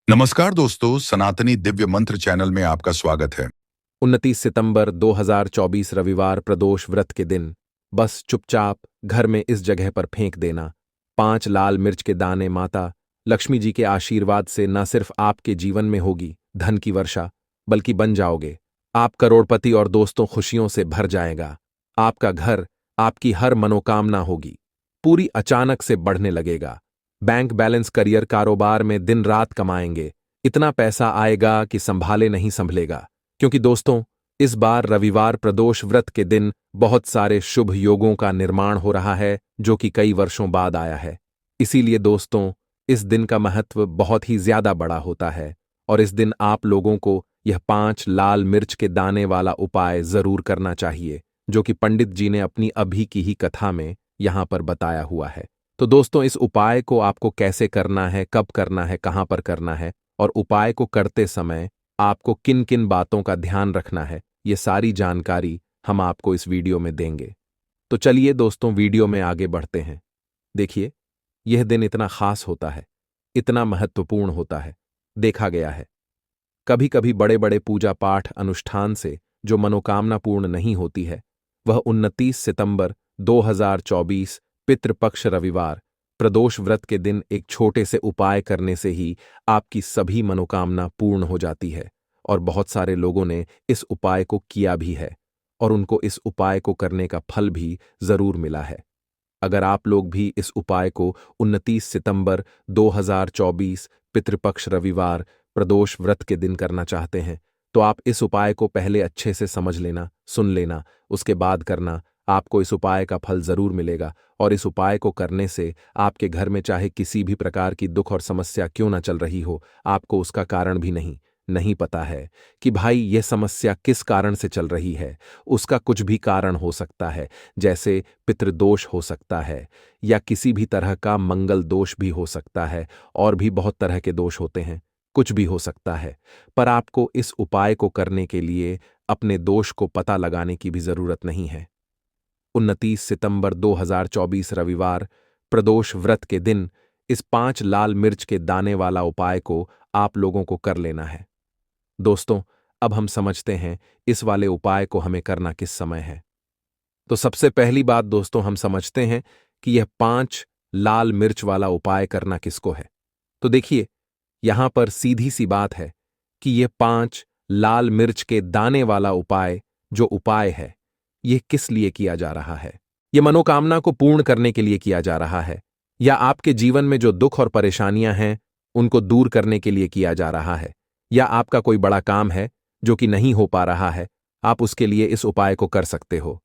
नमस्कार दोस्तों, सनातनी दिव्य मंत्र चैनल में आपका स्वागत है। 29 सितंबर 2024 रविवार प्रदोष व्रत के दिन बस चुपचाप घर में इस जगह पर फेंक देना 5 लाल मिर्च के दाने। माता लक्ष्मी जी के आशीर्वाद से न सिर्फ आपके जीवन में होगी धन की वर्षा, बल्कि बन जाओगे आप करोड़पति और दोस्तों खुशियों से भर जाएगा। आपका घर, आपकी हर मनोकामना होगी पूरी अचानक से बढ़ने लगेगा। बैंक बैलेंस, करियर, कारोबार में दिन रात कमाएंगे, इतना पैसा आएगा कि संभाले नहीं संभलेगा। क्योंकि दोस्तों, इस बार रविवार प्रदोष व्रत के दिन बहुत सारे शुभ योगों का निर्माण हो रहा है जो कि कई वर्षों बाद आया है। इसीलिए दोस्तों, इस दिन का महत्व बहुत ही ज्यादा बड़ा होता है और इस दिन आप लोगों को यह 5 लाल मिर्च के दाने वाला उपाय जरूर करना चाहिए, जो कि पंडित जी ने अपनी अभी की ही कथा में यहां पर बताया हुआ है। तो दोस्तों, इस उपाय को आपको कैसे करना है, कब करना है, कहां पर करना है और उपाय को करते समय आपको किन किन बातों का ध्यान रखना है, ये सारी जानकारी हम आपको इस वीडियो में देंगे। तो चलिए दोस्तों, वीडियो में आगे बढ़ते हैं। देखिए, यह दिन इतना खास होता है, इतना महत्वपूर्ण होता है। देखा गया है कभी कभी बड़े बड़े पूजा पाठ अनुष्ठान से जो मनोकामना पूर्ण नहीं होती है, वह 29 सितंबर 2024 पितृपक्ष रविवार प्रदोष व्रत के दिन एक छोटे से उपाय करने से ही आपकी सभी मनोकामना पूर्ण हो जाती है। और बहुत सारे लोगों ने इस उपाय को किया भी है और उनको इस उपाय को करने का फल भी जरूर मिला है। अगर आप लोग भी इस उपाय को 29 सितंबर 2024 पितृपक्ष रविवार प्रदोष व्रत के दिन करना चाहते हैं, तो आप इस उपाय को पहले अच्छे से समझ लेना, सुन लेना, उसके बाद करना। आपको इस उपाय का फल जरूर मिलेगा और इस उपाय को करने से आपके घर में चाहे किसी भी प्रकार की दुख और समस्या क्यों ना चल रही हो, आपको उसका कारण भी नहीं पता है कि भाई यह समस्या किस कारण से चल रही है। उसका कुछ भी कारण हो सकता है, जैसे पितृदोष हो सकता है या किसी भी तरह का मंगल दोष भी हो सकता है, और भी बहुत तरह के दोष होते हैं, कुछ भी हो सकता है। पर आपको इस उपाय को करने के लिए अपने दोष को पता लगाने की भी जरूरत नहीं है। 29 सितंबर 2024 रविवार प्रदोष व्रत के दिन इस 5 लाल मिर्च के दाने वाला उपाय को आप लोगों को कर लेना है। दोस्तों, अब हम समझते हैं इस वाले उपाय को हमें करना किस समय है। तो सबसे पहली बात दोस्तों, हम समझते हैं कि यह 5 लाल मिर्च वाला उपाय करना किसको है। तो देखिए, यहां पर सीधी सी बात है कि यह 5 लाल मिर्च के दाने वाला उपाय जो उपाय है, यह किस लिए किया जा रहा है। यह मनोकामना को पूर्ण करने के लिए किया जा रहा है, या आपके जीवन में जो दुख और परेशानियां हैं उनको दूर करने के लिए किया जा रहा है, या आपका कोई बड़ा काम है जो कि नहीं हो पा रहा है, आप उसके लिए इस उपाय को कर सकते हो।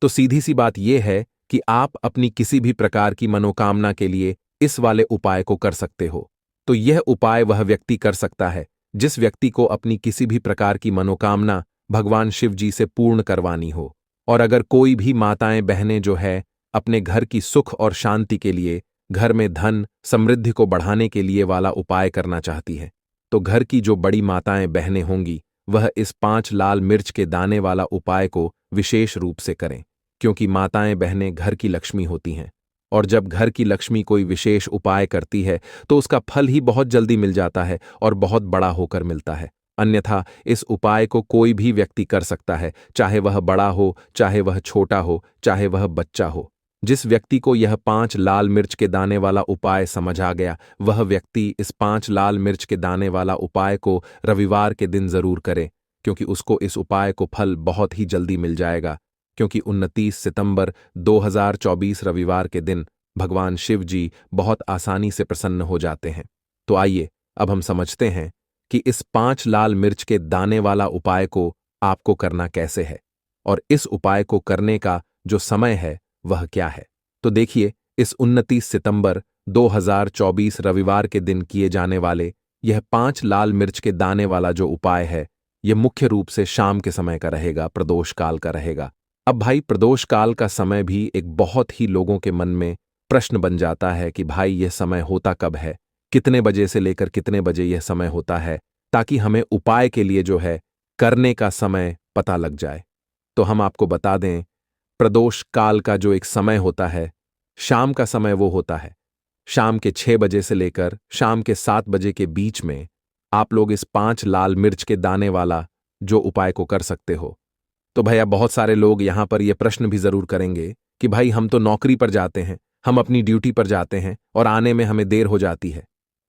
तो सीधी सी बात यह है कि आप अपनी किसी भी प्रकार की मनोकामना के लिए इस वाले उपाय को कर सकते हो। तो यह उपाय वह व्यक्ति कर सकता है जिस व्यक्ति को अपनी किसी भी प्रकार की मनोकामना भगवान शिव जी से पूर्ण करवानी हो। और अगर कोई भी माताएं बहनें जो है अपने घर की सुख और शांति के लिए, घर में धन समृद्धि को बढ़ाने के लिए वाला उपाय करना चाहती है, तो घर की जो बड़ी माताएं बहनें होंगी वह इस 5 लाल मिर्च के दाने वाला उपाय को विशेष रूप से करें। क्योंकि माताएं बहनें घर की लक्ष्मी होती हैं, और जब घर की लक्ष्मी कोई विशेष उपाय करती है तो उसका फल ही बहुत जल्दी मिल जाता है और बहुत बड़ा होकर मिलता है। अन्यथा इस उपाय को कोई भी व्यक्ति कर सकता है, चाहे वह बड़ा हो, चाहे वह छोटा हो, चाहे वह बच्चा हो। जिस व्यक्ति को यह 5 लाल मिर्च के दाने वाला उपाय समझ आ गया, वह व्यक्ति इस 5 लाल मिर्च के दाने वाला उपाय को रविवार के दिन जरूर करे, क्योंकि उसको इस उपाय को फल बहुत ही जल्दी मिल जाएगा। क्योंकि 29 सितंबर 2024 रविवार के दिन भगवान शिव जी बहुत आसानी से प्रसन्न हो जाते हैं। तो आइए अब हम समझते हैं कि इस 5 लाल मिर्च के दाने वाला उपाय को आपको करना कैसे है और इस उपाय को करने का जो समय है वह क्या है। तो देखिए, इस 29 सितंबर 2024 रविवार के दिन किए जाने वाले यह 5 लाल मिर्च के दाने वाला जो उपाय है, यह मुख्य रूप से शाम के समय का रहेगा, प्रदोष काल का रहेगा। अब भाई, प्रदोष काल का समय भी एक बहुत ही लोगों के मन में प्रश्न बन जाता है कि भाई यह समय होता कब है, कितने बजे से लेकर कितने बजे यह समय होता है, ताकि हमें उपाय के लिए जो है करने का समय पता लग जाए। तो हम आपको बता दें, प्रदोष काल का जो एक समय होता है, शाम का समय वो होता है शाम के 6 बजे से लेकर शाम के 7 बजे के बीच में आप लोग इस 5 लाल मिर्च के दाने वाला जो उपाय को कर सकते हो। तो भैया बहुत सारे लोग यहां पर यह प्रश्न भी जरूर करेंगे कि भाई हम तो नौकरी पर जाते हैं, हम अपनी ड्यूटी पर जाते हैं और आने में हमें देर हो जाती है,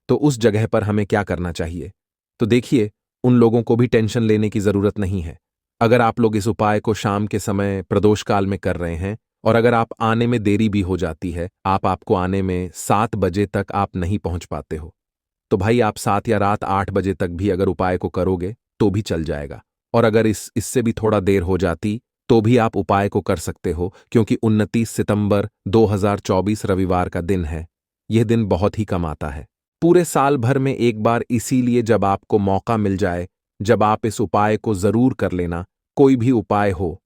तो उस जगह पर हमें क्या करना चाहिए? तो देखिए, उन लोगों को भी टेंशन लेने की जरूरत नहीं है। अगर आप लोग इस उपाय को शाम के समय प्रदोष काल में कर रहे हैं और अगर आप आने में देरी भी हो जाती है, आपको आने में 7 बजे तक आप नहीं पहुंच पाते हो, तो भाई आप 7 या रात 8 बजे तक भी अगर उपाय को करोगे तो भी चल जाएगा। और अगर इससे भी थोड़ा देर हो जाती तो भी आप उपाय को कर सकते हो, क्योंकि 29 सितंबर 2024 रविवार का दिन है। यह दिन बहुत ही कम आता है, पूरे साल भर में एक बार, इसीलिए जब आपको मौका मिल जाए, जब आप इस उपाय को जरूर कर लेना। कोई भी उपाय हो,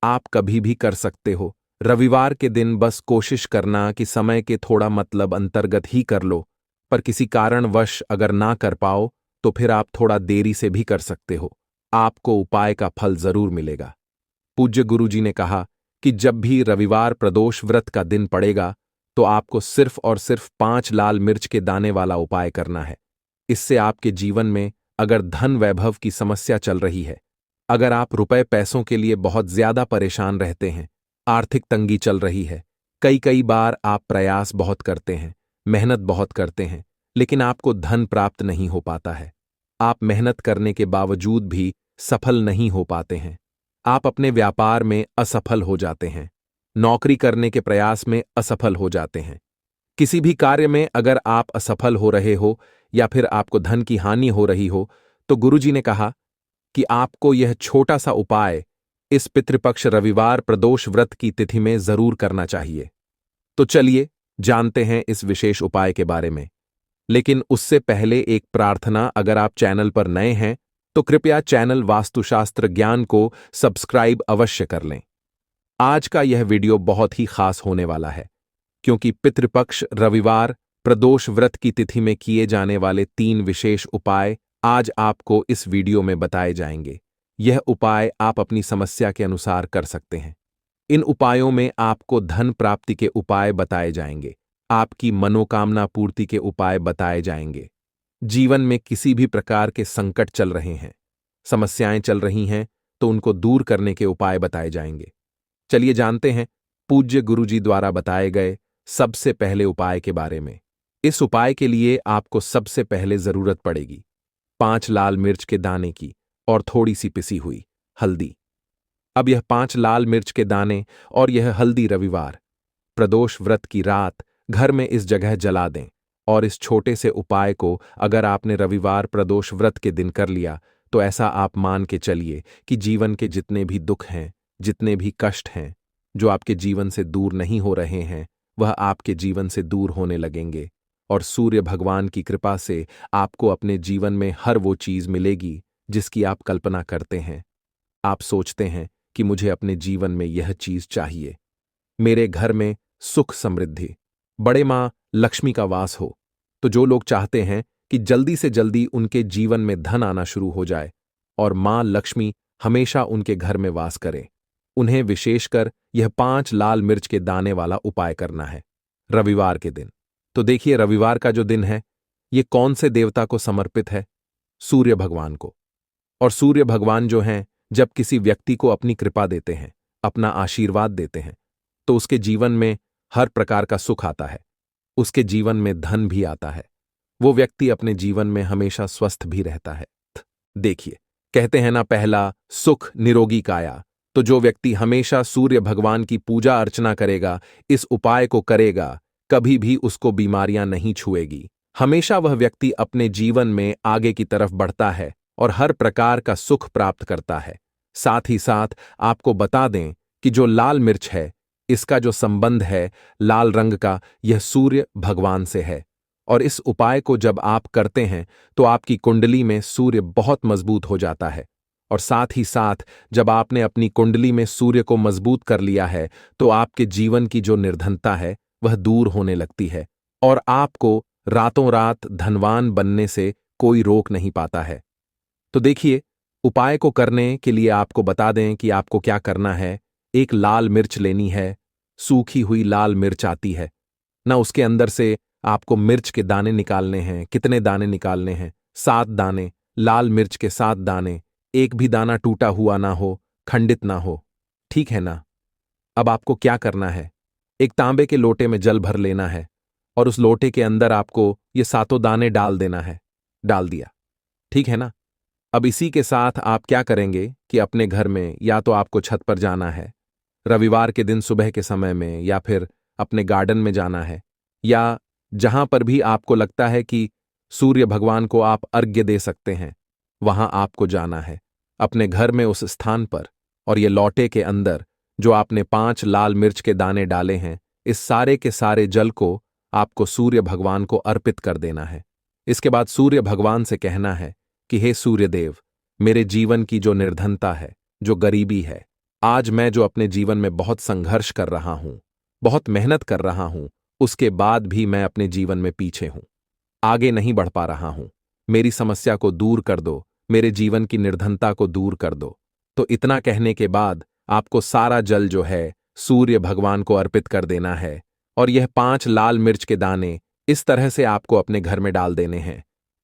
आप कभी भी कर सकते हो। रविवार के दिन बस कोशिश करना कि समय के थोड़ा मतलब अंतर्गत ही कर लो, पर किसी कारणवश अगर ना कर पाओ तो फिर आप थोड़ा देरी से भी कर सकते हो। आपको उपाय का फल जरूर मिलेगा। पूज्य गुरुजी ने कहा कि जब भी रविवार प्रदोष व्रत का दिन पड़ेगा तो आपको सिर्फ और सिर्फ 5 लाल मिर्च के दाने वाला उपाय करना है। इससे आपके जीवन में अगर धन वैभव की समस्या चल रही है, अगर आप रुपए पैसों के लिए बहुत ज्यादा परेशान रहते हैं, आर्थिक तंगी चल रही है, कई कई बार आप प्रयास बहुत करते हैं, मेहनत बहुत करते हैं, लेकिन आपको धन प्राप्त नहीं हो पाता है। आप मेहनत करने के बावजूद भी सफल नहीं हो पाते हैं। आप अपने व्यापार में असफल हो जाते हैं, नौकरी करने के प्रयास में असफल हो जाते हैं। किसी भी कार्य में अगर आप असफल हो रहे हो या फिर आपको धन की हानि हो रही हो, तो गुरुजी ने कहा कि आपको यह छोटा सा उपाय इस पितृपक्ष रविवार प्रदोष व्रत की तिथि में जरूर करना चाहिए। तो चलिए जानते हैं इस विशेष उपाय के बारे में। लेकिन उससे पहले एक प्रार्थना, अगर आप चैनल पर नए हैं तो कृपया चैनल वास्तुशास्त्र ज्ञान को सब्सक्राइब अवश्य कर लें। आज का यह वीडियो बहुत ही खास होने वाला है, क्योंकि पितृपक्ष रविवार प्रदोष व्रत की तिथि में किए जाने वाले 3 विशेष उपाय आज आपको इस वीडियो में बताए जाएंगे। यह उपाय आप अपनी समस्या के अनुसार कर सकते हैं। इन उपायों में आपको धन प्राप्ति के उपाय बताए जाएंगे, आपकी मनोकामना पूर्ति के उपाय बताए जाएंगे। जीवन में किसी भी प्रकार के संकट चल रहे हैं, समस्याएं चल रही हैं, तो उनको दूर करने के उपाय बताए जाएंगे। चलिए जानते हैं पूज्य गुरुजी द्वारा बताए गए सबसे पहले उपाय के बारे में। इस उपाय के लिए आपको सबसे पहले जरूरत पड़ेगी 5 लाल मिर्च के दाने की और थोड़ी सी पिसी हुई हल्दी। अब यह 5 लाल मिर्च के दाने और यह हल्दी रविवार प्रदोष व्रत की रात घर में इस जगह जला दें। और इस छोटे से उपाय को अगर आपने रविवार प्रदोष व्रत के दिन कर लिया तो ऐसा आप मान के चलिए कि जीवन के जितने भी दुख हैं, जितने भी कष्ट हैं, जो आपके जीवन से दूर नहीं हो रहे हैं, वह आपके जीवन से दूर होने लगेंगे। और सूर्य भगवान की कृपा से आपको अपने जीवन में हर वो चीज मिलेगी जिसकी आप कल्पना करते हैं। आप सोचते हैं कि मुझे अपने जीवन में यह चीज चाहिए, मेरे घर में सुख समृद्धि, बड़े मां लक्ष्मी का वास हो। तो जो लोग चाहते हैं कि जल्दी से जल्दी उनके जीवन में धन आना शुरू हो जाए और मां लक्ष्मी हमेशा उनके घर में वास करे, उन्हें विशेषकर यह 5 लाल मिर्च के दाने वाला उपाय करना है रविवार के दिन। तो देखिए, रविवार का जो दिन है, ये कौन से देवता को समर्पित है? सूर्य भगवान को। और सूर्य भगवान जो हैं, जब किसी व्यक्ति को अपनी कृपा देते हैं, अपना आशीर्वाद देते हैं, तो उसके जीवन में हर प्रकार का सुख आता है, उसके जीवन में धन भी आता है, वो व्यक्ति अपने जीवन में हमेशा स्वस्थ भी रहता है। देखिए, कहते हैं ना, पहला सुख निरोगी काया। तो जो व्यक्ति हमेशा सूर्य भगवान की पूजा अर्चना करेगा, इस उपाय को करेगा, कभी भी उसको बीमारियां नहीं छुएगी। हमेशा वह व्यक्ति अपने जीवन में आगे की तरफ बढ़ता है और हर प्रकार का सुख प्राप्त करता है। साथ ही साथ आपको बता दें कि जो लाल मिर्च है, इसका जो संबंध है लाल रंग का, यह सूर्य भगवान से है। और इस उपाय को जब आप करते हैं तो आपकी कुंडली में सूर्य बहुत मजबूत हो जाता है। और साथ ही साथ जब आपने अपनी कुंडली में सूर्य को मजबूत कर लिया है तो आपके जीवन की जो निर्धनता है वह दूर होने लगती है और आपको रातों रात धनवान बनने से कोई रोक नहीं पाता है। तो देखिए, उपाय को करने के लिए आपको बता दें कि आपको क्या करना है। एक लाल मिर्च लेनी है, सूखी हुई लाल मिर्च आती है ना, उसके अंदर से आपको मिर्च के दाने निकालने हैं। कितने दाने निकालने हैं? 7 दाने। लाल मिर्च के 7 दाने। एक भी दाना टूटा हुआ ना हो, खंडित ना हो। ठीक है ना? अब आपको क्या करना है? एक तांबे के लोटे में जल भर लेना है और उस लोटे के अंदर आपको ये सातों दाने डाल देना है। डाल दिया। ठीक है ना? अब इसी के साथ आप क्या करेंगे कि अपने घर में या तो आपको छत पर जाना है, रविवार के दिन सुबह के समय में, या फिर अपने गार्डन में जाना है, या जहां पर भी आपको लगता है कि सूर्य भगवान को आप अर्घ्य दे सकते हैं, वहां आपको जाना है अपने घर में उस स्थान पर। और ये लौटे के अंदर जो आपने 5 लाल मिर्च के दाने डाले हैं, इस सारे के सारे जल को आपको सूर्य भगवान को अर्पित कर देना है। इसके बाद सूर्य भगवान से कहना है कि हे सूर्यदेव, मेरे जीवन की जो निर्धनता है, जो गरीबी है, आज मैं जो अपने जीवन में बहुत संघर्ष कर रहा हूं, बहुत मेहनत कर रहा हूं, उसके बाद भी मैं अपने जीवन में पीछे हूं, आगे नहीं बढ़ पा रहा हूं। मेरी समस्या को दूर कर दो, मेरे जीवन की निर्धनता को दूर कर दो। तो इतना कहने के बाद आपको सारा जल जो है सूर्य भगवान को अर्पित कर देना है और यह 5 लाल मिर्च के दाने इस तरह से आपको अपने घर में डाल देने हैं।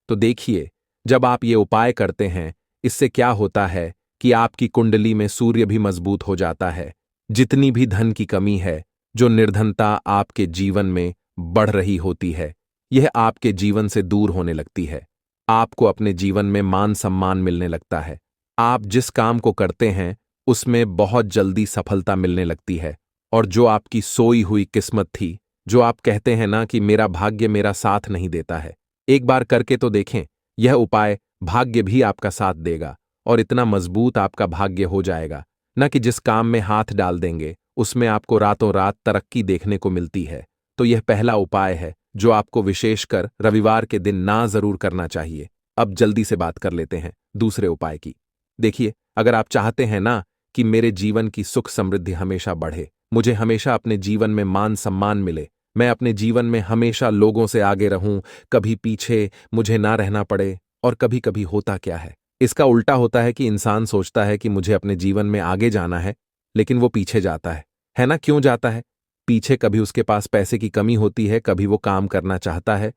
तो देखिए, जब आप ये उपाय करते हैं, इससे क्या होता है कि आपकी कुंडली में सूर्य भी मजबूत हो जाता है। जितनी भी धन की कमी है, जो निर्धनता आपके जीवन में बढ़ रही होती है, यह आपके जीवन से दूर होने लगती है। आपको अपने जीवन में मान सम्मान मिलने लगता है। आप जिस काम को करते हैं उसमें बहुत जल्दी सफलता मिलने लगती है। और जो आपकी सोई हुई किस्मत थी, जो आप कहते हैं ना कि मेरा भाग्य मेरा साथ नहीं देता है, एक बार करके तो देखें। यह उपाय भाग्य भी आपका साथ देगा और इतना मजबूत आपका भाग्य हो जाएगा न कि जिस काम में हाथ डाल देंगे उसमें आपको रातों रात तरक्की देखने को मिलती है। तो यह पहला उपाय है जो आपको विशेषकर रविवार के दिन ना जरूर करना चाहिए। अब जल्दी से बात कर लेते हैं दूसरे उपाय की। देखिए, अगर आप चाहते हैं ना कि मेरे जीवन की सुख समृद्धि हमेशा बढ़े, मुझे हमेशा अपने जीवन में मान सम्मान मिले, मैं अपने जीवन में हमेशा लोगों से आगे रहूं, कभी पीछे मुझे ना रहना पड़े। और कभी कभी होता क्या है, इसका उल्टा होता है कि इंसान सोचता है कि मुझे अपने जीवन में आगे जाना है, लेकिन वो पीछे जाता है ना? क्यों जाता है पीछे? कभी उसके पास पैसे की कमी होती है, कभी वो काम करना चाहता है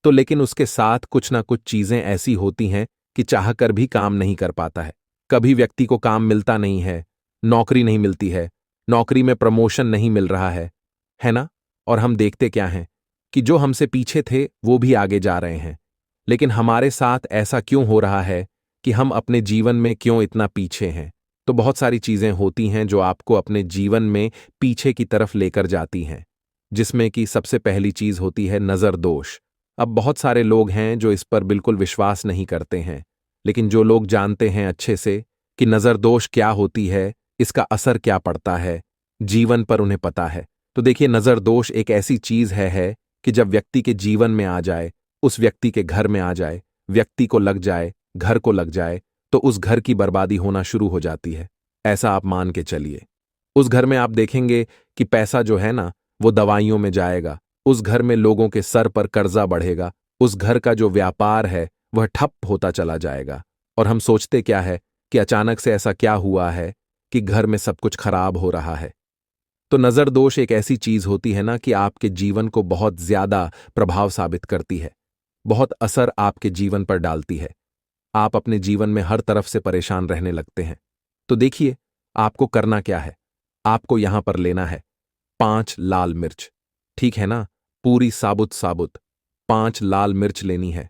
तो, लेकिन उसके साथ कुछ ना कुछ चीजें ऐसी होती हैं कि चाहकर भी काम नहीं कर पाता है। कभी व्यक्ति को काम मिलता नहीं है, नौकरी नहीं मिलती है, नौकरी में प्रमोशन नहीं मिल रहा है ना? और हम देखते क्या हैं कि जो हमसे पीछे थे वो भी आगे जा रहे हैं। लेकिन हमारे साथ ऐसा क्यों हो रहा है कि हम अपने जीवन में क्यों इतना पीछे हैं? तो बहुत सारी चीजें होती हैं जो आपको अपने जीवन में पीछे की तरफ लेकर जाती हैं, जिसमें कि सबसे पहली चीज होती है नजर दोष। अब बहुत सारे लोग हैं जो इस पर बिल्कुल विश्वास नहीं करते हैं, लेकिन जो लोग जानते हैं अच्छे से कि नजर दोष क्या होती है, इसका असर क्या पड़ता है जीवन पर, उन्हें पता है। तो देखिए, नजर दोष एक ऐसी चीज है कि जब व्यक्ति के जीवन में आ जाए, उस व्यक्ति के घर में आ जाए, व्यक्ति को लग जाए, घर को लग जाए, तो उस घर की बर्बादी होना शुरू हो जाती है। ऐसा आप मान के चलिए। उस घर में आप देखेंगे कि पैसा जो है ना वो दवाइयों में जाएगा, उस घर में लोगों के सर पर कर्जा बढ़ेगा, उस घर का जो व्यापार है वह ठप होता चला जाएगा। और हम सोचते क्या है कि अचानक से ऐसा क्या हुआ है कि घर में सब कुछ खराब हो रहा है। तो नजर दोष एक ऐसी चीज होती है ना कि आपके जीवन को बहुत ज्यादा प्रभाव साबित करती है, बहुत असर आपके जीवन पर डालती है। आप अपने जीवन में हर तरफ से परेशान रहने लगते हैं। तो देखिए, आपको करना क्या है। आपको यहां पर लेना है 5 लाल मिर्च। ठीक है ना? पूरी साबुत साबुत 5 लाल मिर्च लेनी है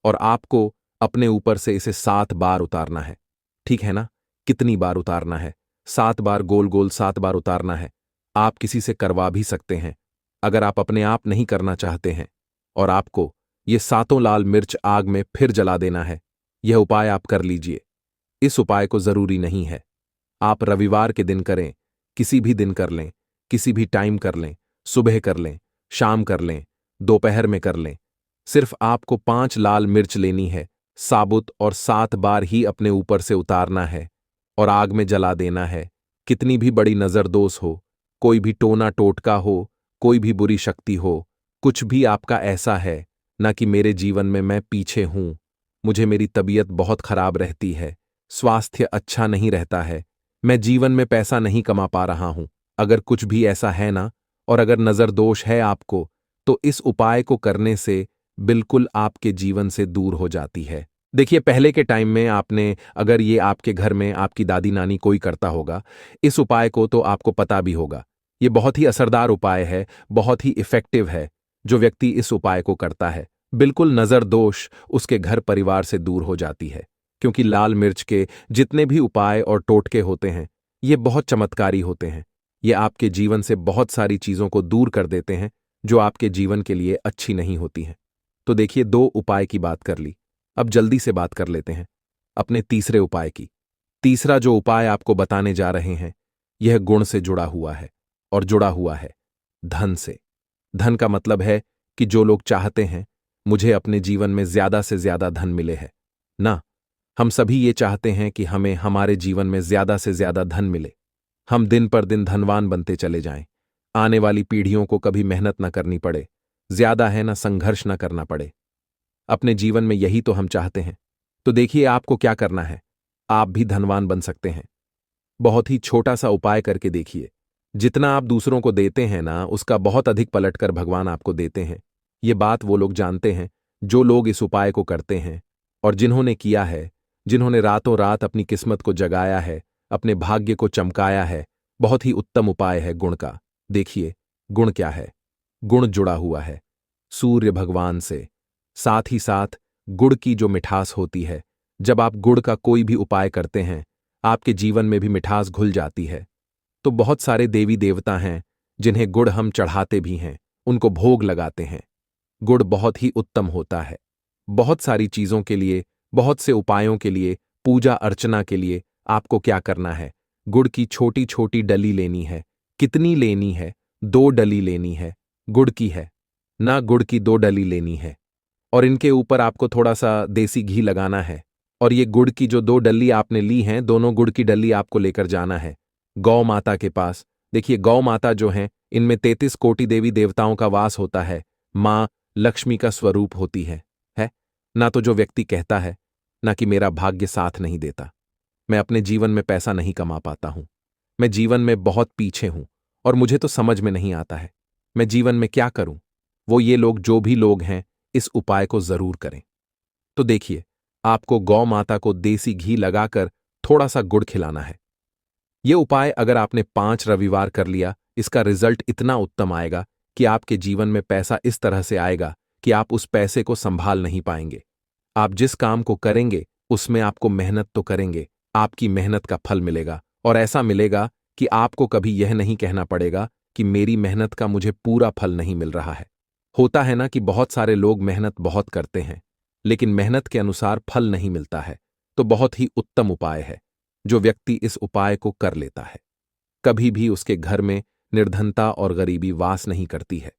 और आपको अपने ऊपर से इसे 7 बार उतारना है। ठीक है ना? कितनी बार उतारना है? 7 बार, गोल गोल 7 बार उतारना है। आप किसी से करवा भी सकते हैं अगर आप अपने आप नहीं करना चाहते हैं। और आपको ये सातों लाल मिर्च आग में फिर जला देना है। यह उपाय आप कर लीजिए। इस उपाय को जरूरी नहीं है आप रविवार के दिन करें, किसी भी दिन कर लें, किसी भी टाइम कर लें, सुबह कर लें, शाम कर लें, दोपहर में कर लें। सिर्फ आपको 5 लाल मिर्च लेनी है, साबुत, और 7 बार ही अपने ऊपर से उतारना है और आग में जला देना है। कितनी भी बड़ी नजरदोष हो, कोई भी टोना टोटका हो, कोई भी बुरी शक्ति हो, कुछ भी आपका ऐसा है ना कि मेरे जीवन में मैं पीछे हूं, मुझे मेरी तबीयत बहुत खराब रहती है, स्वास्थ्य अच्छा नहीं रहता है, मैं जीवन में पैसा नहीं कमा पा रहा हूं, अगर कुछ भी ऐसा है ना, और अगर नजर दोष है आपको, तो इस उपाय को करने से बिल्कुल आपके जीवन से दूर हो जाती है। देखिए, पहले के टाइम में आपने अगर ये आपके घर में आपकी दादी नानी कोई करता होगा इस उपाय को, तो आपको पता भी होगा। ये बहुत ही असरदार उपाय है, बहुत ही इफेक्टिव है। जो व्यक्ति इस उपाय को करता है बिल्कुल नजर दोष उसके घर परिवार से दूर हो जाती है, क्योंकि लाल मिर्च के जितने भी उपाय और टोटके होते हैं ये बहुत चमत्कारी होते हैं। ये आपके जीवन से बहुत सारी चीजों को दूर कर देते हैं जो आपके जीवन के लिए अच्छी नहीं होती हैं। तो देखिए, 2 उपाय की बात कर ली, अब जल्दी से बात कर लेते हैं अपने तीसरे उपाय की। तीसरा जो उपाय आपको बताने जा रहे हैं यह गुण से जुड़ा हुआ है, और जुड़ा हुआ है धन से। धन का मतलब है कि जो लोग चाहते हैं मुझे अपने जीवन में ज्यादा से ज्यादा धन मिले है ना। हम सभी ये चाहते हैं कि हमें हमारे जीवन में ज्यादा से ज्यादा धन मिले, हम दिन पर दिन धनवान बनते चले जाएं, आने वाली पीढ़ियों को कभी मेहनत ना करनी पड़े, ज्यादा है ना संघर्ष ना करना पड़े। अपने जीवन में यही तो हम चाहते हैं। तो देखिए, आपको क्या करना है, आप भी धनवान बन सकते हैं। बहुत ही छोटा सा उपाय करके देखिए। जितना आप दूसरों को देते हैं ना उसका बहुत अधिक पलटकर भगवान आपको देते हैं। ये बात वो लोग जानते हैं जो लोग इस उपाय को करते हैं, और जिन्होंने किया है, जिन्होंने रातों रात अपनी किस्मत को जगाया है, अपने भाग्य को चमकाया है। बहुत ही उत्तम उपाय है गुण का। देखिए, गुण क्या है। गुण जुड़ा हुआ है सूर्य भगवान से। साथ ही साथ गुड़ की जो मिठास होती है, जब आप गुड़ का कोई भी उपाय करते हैं आपके जीवन में भी मिठास घुल जाती है। तो बहुत सारे देवी देवता हैं जिन्हें गुड़ हम चढ़ाते भी हैं, उनको भोग लगाते हैं। गुड़ बहुत ही उत्तम होता है बहुत सारी चीजों के लिए, बहुत से उपायों के लिए, पूजा अर्चना के लिए। आपको क्या करना है, गुड़ की छोटी छोटी डली लेनी है। कितनी लेनी है, 2 डली लेनी है। गुड़ की है ना, गुड़ की 2 डली लेनी है, और इनके ऊपर आपको थोड़ा सा देसी घी लगाना है। और ये गुड़ की जो 2 डली आपने ली हैं, दोनों गुड़ की डली आपको लेकर जाना है गौ माता के पास। देखिए, गौ माता जो हैं इनमें 33 कोटि देवी देवताओं का वास होता है। मां लक्ष्मी का स्वरूप होती है ना। तो जो व्यक्ति कहता है ना कि मेरा भाग्य साथ नहीं देता, मैं अपने जीवन में पैसा नहीं कमा पाता हूं, मैं जीवन में बहुत पीछे हूं और मुझे तो समझ में नहीं आता है मैं जीवन में क्या करूं, वो ये लोग जो भी लोग हैं इस उपाय को जरूर करें। तो देखिए, आपको गौ माता को देसी घी लगाकर थोड़ा सा गुड़ खिलाना है। यह उपाय अगर आपने 5 रविवार कर लिया, इसका रिजल्ट इतना उत्तम आएगा कि आपके जीवन में पैसा इस तरह से आएगा कि आप उस पैसे को संभाल नहीं पाएंगे। आप जिस काम को करेंगे उसमें आपको मेहनत तो करेंगे, आपकी मेहनत का फल मिलेगा, और ऐसा मिलेगा कि आपको कभी यह नहीं कहना पड़ेगा कि मेरी मेहनत का मुझे पूरा फल नहीं मिल रहा है। होता है ना कि बहुत सारे लोग मेहनत बहुत करते हैं लेकिन मेहनत के अनुसार फल नहीं मिलता है। तो बहुत ही उत्तम उपाय है। जो व्यक्ति इस उपाय को कर लेता है कभी भी उसके घर में निर्धनता और गरीबी वास नहीं करती है।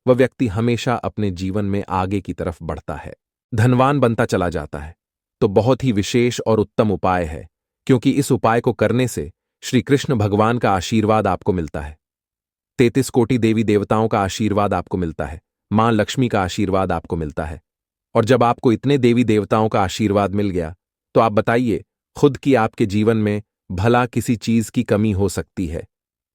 वह व्यक्ति हमेशा अपने जीवन में आगे की तरफ बढ़ता है, धनवान बनता चला जाता है। तो बहुत ही विशेष और उत्तम उपाय है, क्योंकि इस उपाय को करने से श्री कृष्ण भगवान का आशीर्वाद आपको मिलता है, 33 कोटि देवी देवताओं का आशीर्वाद आपको मिलता है, मां लक्ष्मी का आशीर्वाद आपको मिलता है। और जब आपको इतने देवी देवताओं का आशीर्वाद मिल गया तो आप बताइए खुद की आपके जीवन में भला किसी चीज की कमी हो सकती है?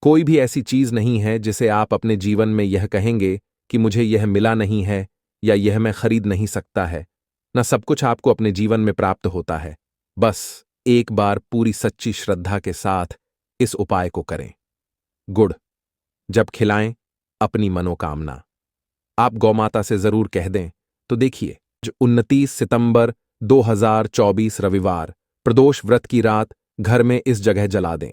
कोई भी ऐसी चीज नहीं है जिसे आप अपने जीवन में यह कहेंगे कि मुझे यह मिला नहीं है या यह मैं खरीद नहीं सकता है। न सब कुछ आपको अपने जीवन में प्राप्त होता है। बस एक बार पूरी सच्ची श्रद्धा के साथ इस उपाय को करें। गुड़ जब खिलाएं अपनी मनोकामना आप गौमाता से जरूर कह दें। तो देखिए, जो 29 सितंबर 2024 रविवार प्रदोष व्रत की रात घर में इस जगह जला दें।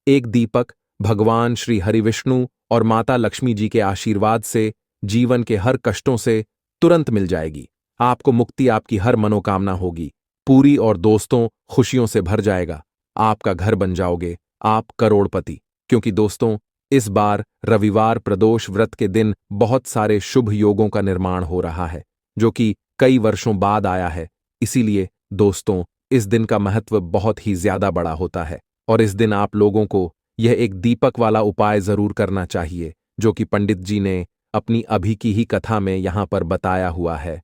एक दीपक भगवान श्री हरि विष्णु और माता लक्ष्मी जी के आशीर्वाद से जीवन के हर कष्टों से तुरंत मिल जाएगी। आपको मुक्ति, आपकी हर मनोकामना होगी पूरी, और दोस्तों खुशियों से भर जाएगा। आपका घर बन जाओगे आप करोड़पति। क्योंकि दोस्तों, इस बार रविवार प्रदोष व्रत के दिन बहुत सारे शुभ योगों का निर्माण हो रहा है जो कि कई वर्षों बाद आया है। इसीलिए दोस्तों, इस दिन का महत्व बहुत ही ज्यादा बड़ा होता है, और इस दिन आप लोगों को यह एक दीपक वाला उपाय जरूर करना चाहिए जो कि पंडित जी ने अपनी अभी की ही कथा में यहां पर बताया हुआ है।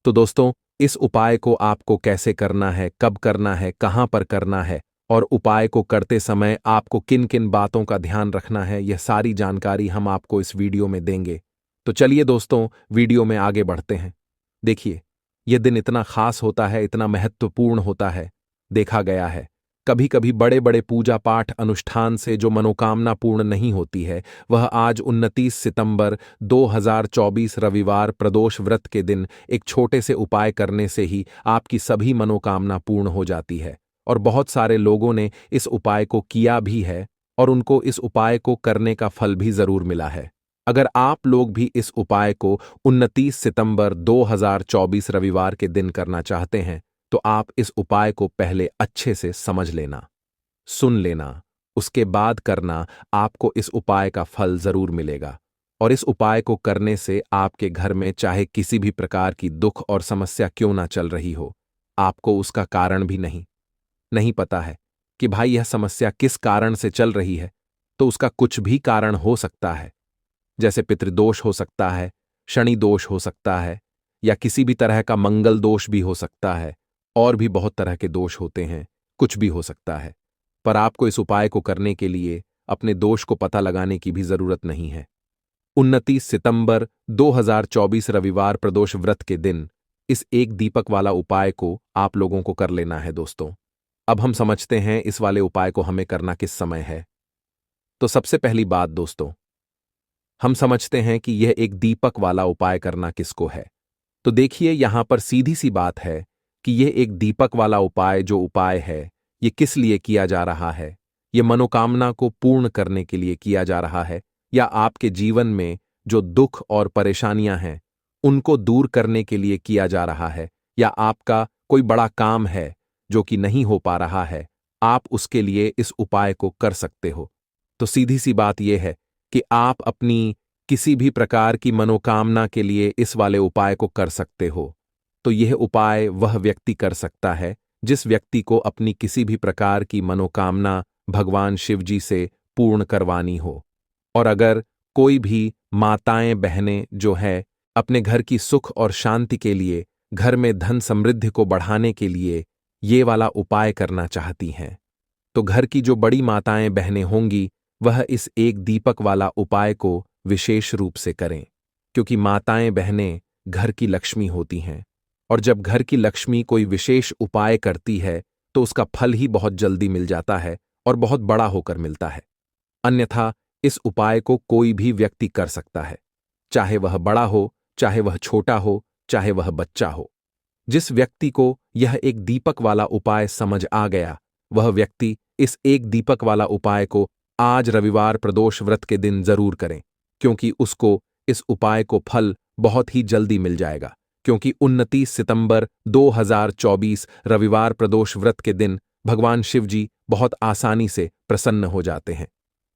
तो दोस्तों, इस उपाय को आपको कैसे करना है, कब करना है, कहां पर करना है, और उपाय को करते समय आपको किन किन बातों का ध्यान रखना है, यह सारी जानकारी हम आपको इस वीडियो में देंगे। तो चलिए दोस्तों, वीडियो में आगे बढ़ते हैं। देखिए, यह दिन इतना खास होता है, इतना महत्वपूर्ण होता है। देखा गया है, कभी कभी बड़े बड़े पूजा पाठ अनुष्ठान से जो मनोकामना पूर्ण नहीं होती है, वह आज 29 सितंबर 2024 रविवार प्रदोष व्रत के दिन एक छोटे से उपाय करने से ही आपकी सभी मनोकामना पूर्ण हो जाती है। और बहुत सारे लोगों ने इस उपाय को किया भी है और उनको इस उपाय को करने का फल भी जरूर मिला है। अगर आप लोग भी इस उपाय को 29 सितंबर 2024 रविवार के दिन करना चाहते हैं, तो आप इस उपाय को पहले अच्छे से समझ लेना, सुन लेना, उसके बाद करना। आपको इस उपाय का फल जरूर मिलेगा। और इस उपाय को करने से आपके घर में चाहे किसी भी प्रकार की दुख और समस्या क्यों ना चल रही हो, आपको उसका कारण भी नहीं पता है कि भाई यह समस्या किस कारण से चल रही है, तो उसका कुछ भी कारण हो सकता है। जैसे पितृदोष हो सकता है, शनि दोष हो सकता है, या किसी भी तरह का मंगल दोष भी हो सकता है। और भी बहुत तरह के दोष होते हैं, कुछ भी हो सकता है। पर आपको इस उपाय को करने के लिए अपने दोष को पता लगाने की भी जरूरत नहीं है। 29 सितंबर 2024 रविवार प्रदोष व्रत के दिन इस एक दीपक वाला उपाय को आप लोगों को कर लेना है दोस्तों। अब हम समझते हैं इस वाले उपाय को हमें करना किस समय है। तो सबसे पहली बात दोस्तों, हम समझते हैं कि यह एक दीपक वाला उपाय करना किसको है। तो देखिए, यहां पर सीधी सी बात है कि यह एक दीपक वाला उपाय जो उपाय है, यह किस लिए किया जा रहा है। यह मनोकामना को पूर्ण करने के लिए किया जा रहा है, या आपके जीवन में जो दुख और परेशानियां हैं उनको दूर करने के लिए किया जा रहा है, या आपका कोई बड़ा काम है जो कि नहीं हो पा रहा है, आप उसके लिए इस उपाय को कर सकते हो। तो सीधी सी बात यह है कि आप अपनी किसी भी प्रकार की मनोकामना के लिए इस वाले उपाय को कर सकते हो। तो यह उपाय वह व्यक्ति कर सकता है जिस व्यक्ति को अपनी किसी भी प्रकार की मनोकामना भगवान शिव जी से पूर्ण करवानी हो। और अगर कोई भी माताएं बहनें जो है अपने घर की सुख और शांति के लिए, घर में धन समृद्धि को बढ़ाने के लिए ये वाला उपाय करना चाहती हैं, तो घर की जो बड़ी माताएं बहनें होंगी वह इस एक दीपक वाला उपाय को विशेष रूप से करें। क्योंकि माताएं बहनें घर की लक्ष्मी होती हैं, और जब घर की लक्ष्मी कोई विशेष उपाय करती है तो उसका फल ही बहुत जल्दी मिल जाता है और बहुत बड़ा होकर मिलता है। अन्यथा इस उपाय को कोई भी व्यक्ति कर सकता है, चाहे वह बड़ा हो, चाहे वह छोटा हो, चाहे वह बच्चा हो। जिस व्यक्ति को यह एक दीपक वाला उपाय समझ आ गया, वह व्यक्ति इस एक दीपक वाला उपाय को आज रविवार प्रदोष व्रत के दिन जरूर करें, क्योंकि उसको इस उपाय को फल बहुत ही जल्दी मिल जाएगा। क्योंकि 29 सितंबर 2024 रविवार प्रदोष व्रत के दिन भगवान शिव जी बहुत आसानी से प्रसन्न हो जाते हैं।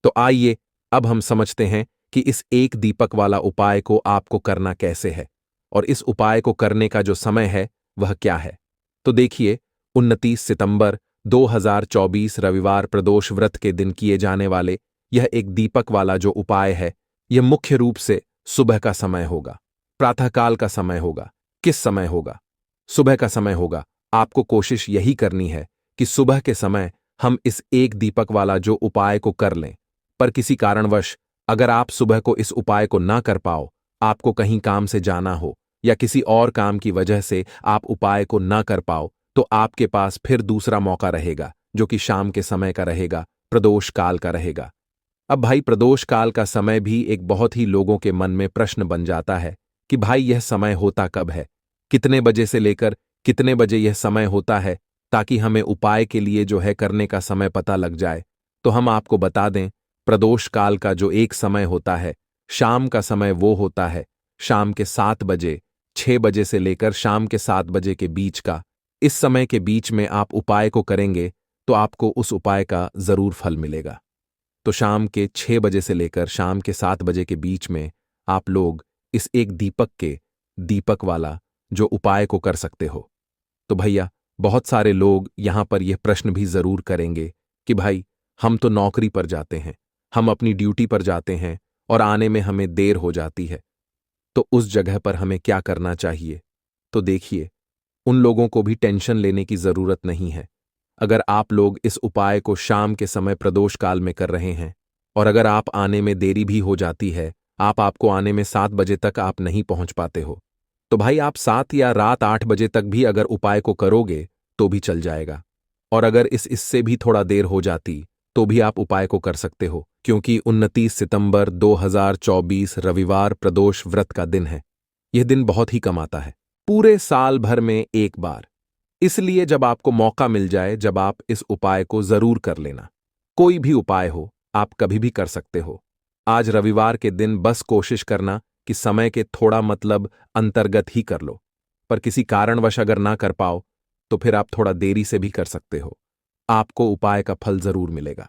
तो आइए अब हम समझते हैं कि इस एक दीपक वाला उपाय को आपको करना कैसे है, और इस उपाय को करने का जो समय है वह क्या है। तो देखिए, 29 सितंबर 2024 रविवार प्रदोष व्रत के दिन किए जाने वाले यह एक दीपक वाला जो उपाय है, यह मुख्य रूप से सुबह का समय होगा, प्रातःकाल का समय होगा। किस समय होगा? सुबह का समय होगा। आपको कोशिश यही करनी है कि सुबह के समय हम इस एक दीपक वाला जो उपाय को कर लें। पर किसी कारणवश अगर आप सुबह को इस उपाय को ना कर पाओ, आपको कहीं काम से जाना हो या किसी और काम की वजह से आप उपाय को ना कर पाओ, तो आपके पास फिर दूसरा मौका रहेगा जो कि शाम के समय का रहेगा, प्रदोष काल का रहेगा। अब भाई, प्रदोष काल का समय भी एक बहुत ही लोगों के मन में प्रश्न बन जाता है कि भाई यह समय होता कब है, कितने बजे से लेकर कितने बजे यह समय होता है, ताकि हमें उपाय के लिए जो है करने का समय पता लग जाए। तो हम आपको बता दें, प्रदोष काल का जो एक समय होता है, शाम का समय वो होता है शाम के 7 बजे, 6 बजे से लेकर शाम के 7 बजे के बीच का। इस समय के बीच में आप उपाय को करेंगे तो आपको उस उपाय का जरूर फल मिलेगा। तो शाम के 6 बजे से लेकर शाम के 7 बजे के बीच में आप लोग इस एक दीपक वाला जो उपाय को कर सकते हो। तो भैया, बहुत सारे लोग यहां पर यह प्रश्न भी जरूर करेंगे कि भाई, हम तो नौकरी पर जाते हैं, हम अपनी ड्यूटी पर जाते हैं और आने में हमें देर हो जाती है, तो उस जगह पर हमें क्या करना चाहिए। तो देखिए, उन लोगों को भी टेंशन लेने की जरूरत नहीं है। अगर आप लोग इस उपाय को शाम के समय प्रदोष काल में कर रहे हैं, और अगर आप आने में देरी भी हो जाती है आपको आने में 7 बजे तक आप नहीं पहुंच पाते हो, तो भाई आप 7 या रात 8 बजे तक भी अगर उपाय को करोगे तो भी चल जाएगा। और अगर इससे भी थोड़ा देर हो जाती तो भी आप उपाय को कर सकते हो, क्योंकि 29 सितंबर 2024 रविवार प्रदोष व्रत का दिन है। यह दिन बहुत ही कम आता है, पूरे साल भर में एक बार। इसलिए जब आपको मौका मिल जाए, जब आप इस उपाय को जरूर कर लेना। कोई भी उपाय हो, आप कभी भी कर सकते हो। आज रविवार के दिन बस कोशिश करना कि समय के थोड़ा मतलब अंतर्गत ही कर लो, पर किसी कारणवश अगर ना कर पाओ तो फिर आप थोड़ा देरी से भी कर सकते हो। आपको उपाय का फल जरूर मिलेगा।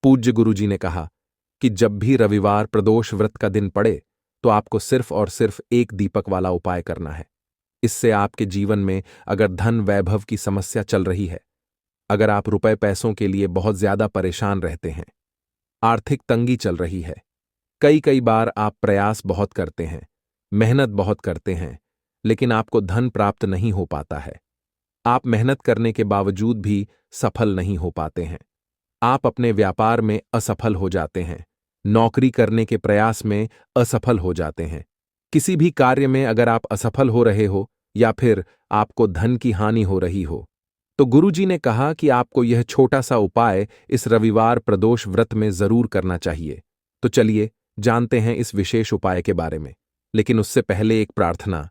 पूज्य गुरुजी ने कहा कि जब भी रविवार प्रदोष व्रत का दिन पड़े तो आपको सिर्फ और सिर्फ एक दीपक वाला उपाय करना है। इससे आपके जीवन में अगर धन वैभव की समस्या चल रही है, अगर आप रुपए पैसों के लिए बहुत ज्यादा परेशान रहते हैं, आर्थिक तंगी चल रही है, कई बार आप प्रयास बहुत करते हैं, मेहनत बहुत करते हैं, लेकिन आपको धन प्राप्त नहीं हो पाता है, आप मेहनत करने के बावजूद भी सफल नहीं हो पाते हैं, आप अपने व्यापार में असफल हो जाते हैं, नौकरी करने के प्रयास में असफल हो जाते हैं, किसी भी कार्य में अगर आप असफल हो रहे हो या फिर आपको धन की हानि हो रही हो, तो गुरुजी ने कहा कि आपको यह छोटा सा उपाय इस रविवार प्रदोष व्रत में जरूर करना चाहिए। तो चलिए जानते हैं इस विशेष उपाय के बारे में। लेकिन उससे पहले एक प्रार्थना।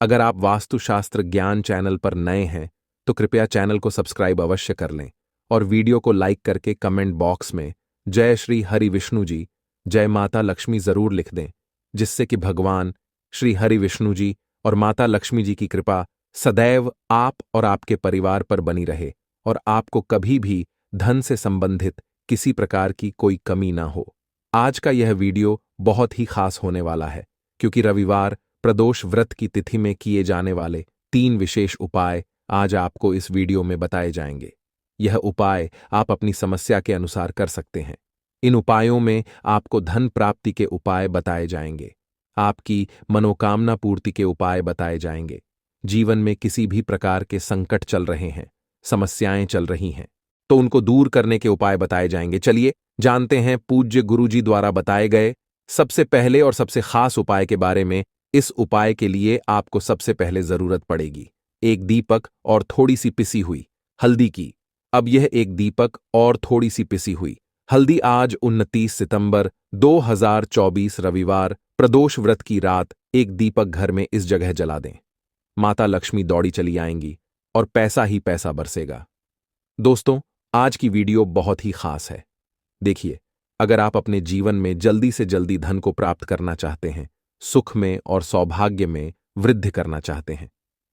अगर आप वास्तुशास्त्र ज्ञान चैनल पर नए हैं तो कृपया चैनल को सब्सक्राइब अवश्य कर लें और वीडियो को लाइक करके कमेंट बॉक्स में जय श्री हरि विष्णु जी, जय माता लक्ष्मी जरूर लिख दें, जिससे कि भगवान श्री हरि विष्णु जी और माता लक्ष्मी जी की कृपा सदैव आप और आपके परिवार पर बनी रहे और आपको कभी भी धन से संबंधित किसी प्रकार की कोई कमी ना हो। आज का यह वीडियो बहुत ही खास होने वाला है, क्योंकि रविवार प्रदोष व्रत की तिथि में किए जाने वाले 3 विशेष उपाय आज आपको इस वीडियो में बताए जाएंगे। यह उपाय आप अपनी समस्या के अनुसार कर सकते हैं। इन उपायों में आपको धन प्राप्ति के उपाय बताए जाएंगे, आपकी मनोकामना पूर्ति के उपाय बताए जाएंगे। जीवन में किसी भी प्रकार के संकट चल रहे हैं, समस्याएं चल रही हैं, तो उनको दूर करने के उपाय बताए जाएंगे। चलिए जानते हैं पूज्य गुरुजी द्वारा बताए गए सबसे पहले और सबसे खास उपाय के बारे में। इस उपाय के लिए आपको सबसे पहले जरूरत पड़ेगी एक दीपक और थोड़ी सी पिसी हुई हल्दी की। अब यह एक दीपक और थोड़ी सी पिसी हुई हल्दी आज 29 सितंबर 2024 रविवार प्रदोष व्रत की रात एक दीपक घर में इस जगह जला दें। माता लक्ष्मी दौड़ी चली आएंगी और पैसा ही पैसा बरसेगा। दोस्तों, आज की वीडियो बहुत ही खास है। देखिए, अगर आप अपने जीवन में जल्दी से जल्दी धन को प्राप्त करना चाहते हैं, सुख में और सौभाग्य में वृद्धि करना चाहते हैं,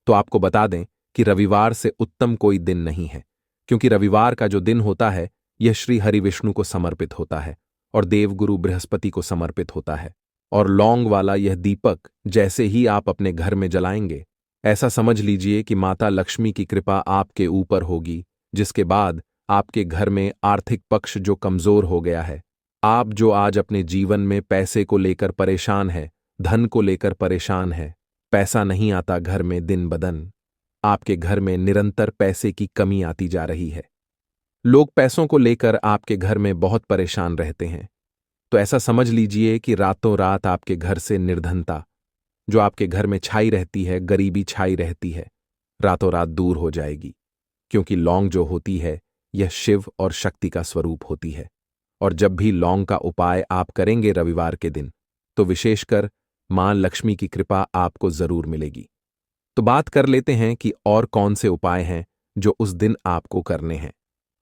तो आपको बता दें कि रविवार से उत्तम कोई दिन नहीं है, क्योंकि रविवार का जो दिन होता है यह श्री हरि विष्णु को समर्पित होता है और देवगुरु बृहस्पति को समर्पित होता है। और लौंग वाला यह दीपक जैसे ही आप अपने घर में जलाएंगे, ऐसा समझ लीजिए कि माता लक्ष्मी की कृपा आपके ऊपर होगी, जिसके बाद आपके घर में आर्थिक पक्ष जो कमजोर हो गया है, आप जो आज अपने जीवन में पैसे को लेकर परेशान है, धन को लेकर परेशान है, पैसा नहीं आता घर में दिन बदन, आपके घर में निरंतर पैसे की कमी आती जा रही है, लोग पैसों को लेकर आपके घर में बहुत परेशान रहते हैं, तो ऐसा समझ लीजिए कि रातों रात आपके घर से निर्धनता जो आपके घर में छाई रहती है, गरीबी छाई रहती है, रातों रात दूर हो जाएगी। क्योंकि लौंग जो होती है यह शिव और शक्ति का स्वरूप होती है, और जब भी लौंग का उपाय आप करेंगे रविवार के दिन, तो विशेषकर मां लक्ष्मी की कृपा आपको जरूर मिलेगी। तो बात कर लेते हैं कि और कौन से उपाय हैं जो उस दिन आपको करने हैं।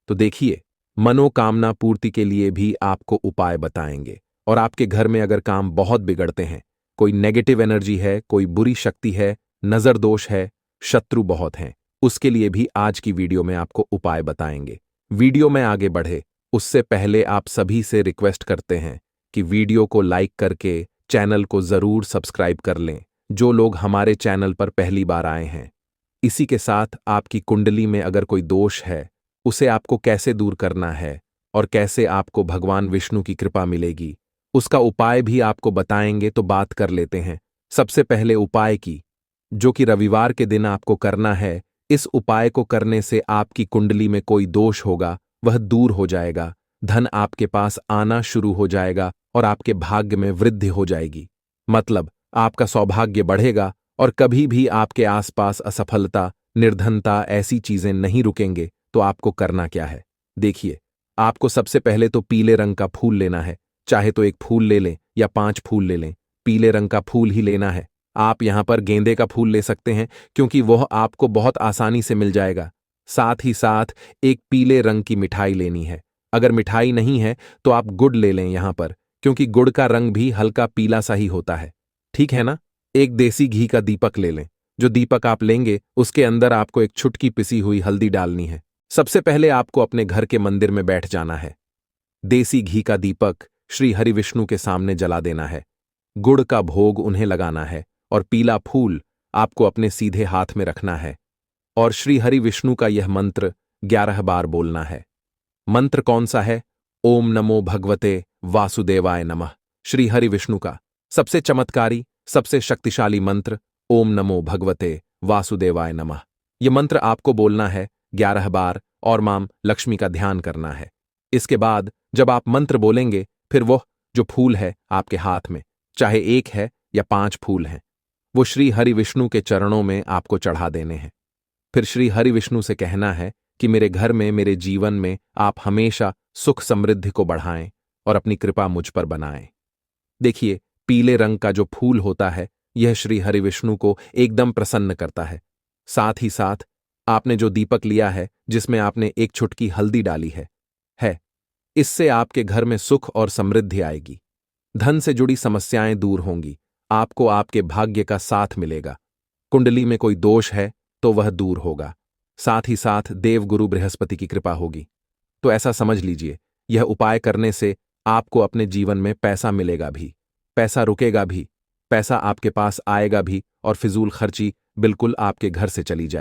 तो देखिए, मनोकामना पूर्ति के लिए भी आपको उपाय बताएंगे। और आपके घर में अगर काम बहुत बिगड़ते हैं, कोई नेगेटिव एनर्जी है, कोई बुरी शक्ति है, नजर दोष है, शत्रु बहुत हैं, उसके लिए भी आज की वीडियो में आपको उपाय बताएंगे। वीडियो में आगे बढ़े उससे पहले आप सभी से रिक्वेस्ट करते हैं कि वीडियो को लाइक करके चैनल को जरूर सब्सक्राइब कर लें, जो लोग हमारे चैनल पर पहली बार आए हैं। इसी के साथ आपकी कुंडली में अगर कोई दोष है, उसे आपको कैसे दूर करना है और कैसे आपको भगवान विष्णु की कृपा मिलेगी, उसका उपाय भी आपको बताएंगे। तो बात कर लेते हैं सबसे पहले उपाय की, जो कि रविवार के दिन आपको करना है। इस उपाय को करने से आपकी कुंडली में कोई दोष होगा वह दूर हो जाएगा, धन आपके पास आना शुरू हो जाएगा और आपके भाग्य में वृद्धि हो जाएगी। मतलब आपका सौभाग्य बढ़ेगा और कभी भी आपके आसपास असफलता, निर्धनता ऐसी चीजें नहीं रुकेंगे। तो आपको करना क्या है? देखिए, आपको सबसे पहले तो पीले रंग का फूल लेना है। चाहे तो एक फूल ले लें या 5 फूल ले लें, पीले रंग का फूल ही लेना है। आप यहां पर गेंदे का फूल ले सकते हैं क्योंकि वह आपको बहुत आसानी से मिल जाएगा। साथ ही साथ एक पीले रंग की मिठाई लेनी है। अगर मिठाई नहीं है तो आप गुड़ ले लें यहां पर, क्योंकि गुड़ का रंग भी हल्का पीला सा ही होता है। ठीक है ना? एक देसी घी का दीपक ले लें। जो दीपक आप लेंगे उसके अंदर आपको एक छुटकी पिसी हुई हल्दी डालनी है। सबसे पहले आपको अपने घर के मंदिर में बैठ जाना है। देसी घी का दीपक श्री हरि विष्णु के सामने जला देना है। गुड़ का भोग उन्हें लगाना है और पीला फूल आपको अपने सीधे हाथ में रखना है और श्री हरि विष्णु का यह मंत्र 11 बार बोलना है। मंत्र कौन सा है? ओम नमो भगवते वासुदेवाय नमः। श्री हरि विष्णु का सबसे चमत्कारी, सबसे शक्तिशाली मंत्र ओम नमो भगवते वासुदेवाय नमः। यह मंत्र आपको बोलना है 11 बार और मां लक्ष्मी का ध्यान करना है। इसके बाद जब आप मंत्र बोलेंगे, फिर वह जो फूल है आपके हाथ में, चाहे 1 है या 5 फूल हैं, वो श्री हरि विष्णु के चरणों में आपको चढ़ा देने हैं। फिर श्री हरि विष्णु से कहना है कि मेरे घर में, मेरे जीवन में आप हमेशा सुख समृद्धि को बढ़ाएं और अपनी कृपा मुझ पर बनाएं। देखिए, पीले रंग का जो फूल होता है यह श्री हरि विष्णु को एकदम प्रसन्न करता है। साथ ही साथ आपने जो दीपक लिया है जिसमें आपने एक छुटकी हल्दी डाली है, इससे आपके घर में सुख और समृद्धि आएगी। धन से जुड़ी समस्याएं दूर होंगी। आपको आपके भाग्य का साथ मिलेगा। कुंडली में कोई दोष है तो वह दूर होगा। साथ ही साथ देवगुरु बृहस्पति की कृपा होगी। तो ऐसा समझ लीजिए, यह उपाय करने से आपको अपने जीवन में पैसा मिलेगा भी, पैसा रुकेगा भी, पैसा आपके पास आएगा भी और फिजूल खर्ची बिल्कुल आपके घर से चली जाए।